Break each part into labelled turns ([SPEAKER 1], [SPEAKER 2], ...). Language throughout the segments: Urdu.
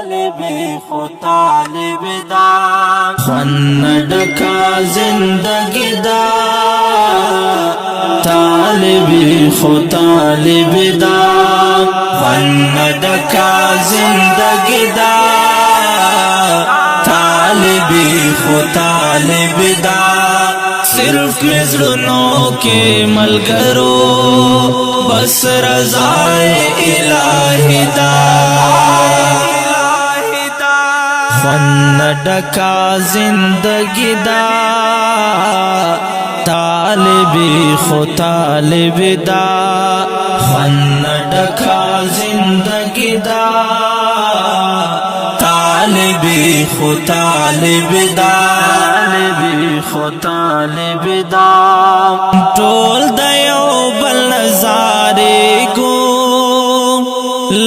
[SPEAKER 1] خو طالب دا خوان ڈکا زندگی دا طالبی خو طالب دا خوان ڈکا زندگی دا طالبی خو طالب دا صرف مزرنوں کے ملگرو بس رضائے الہی دا خوان ڈکا زندگی دا طالبی خو طالب دا خوان ڈکا زندگی دا طالبی خو طالب دا طالبی خو طالب دا ټول د یو بل نظارې ګو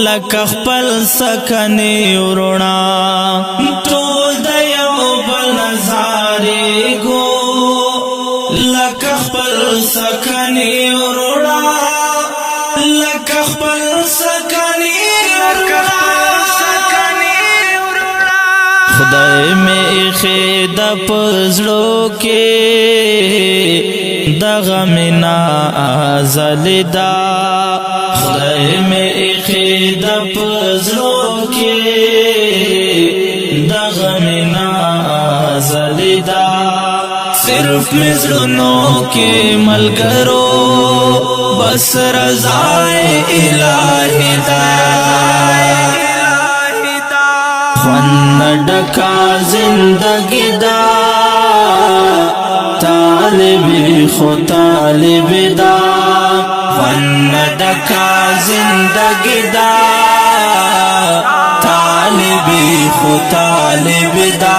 [SPEAKER 1] لکه خپل سکنې وروڼه ټول د یو بل نظارې ګو لکه خپل سکنې وروڼه لکه خپل سکنې وروڼه خدای میں خید پزړو کې دغه منا ازل دا خدای میں خید پزړو کې دغه منا ازل دا صرف مزرنوں کے ملګرو بس رضائے الہی دا خوان ڈکا زندگی دا طالبی خو طالب دا خوان ڈکا زندگی دا طالبی خو طالب دا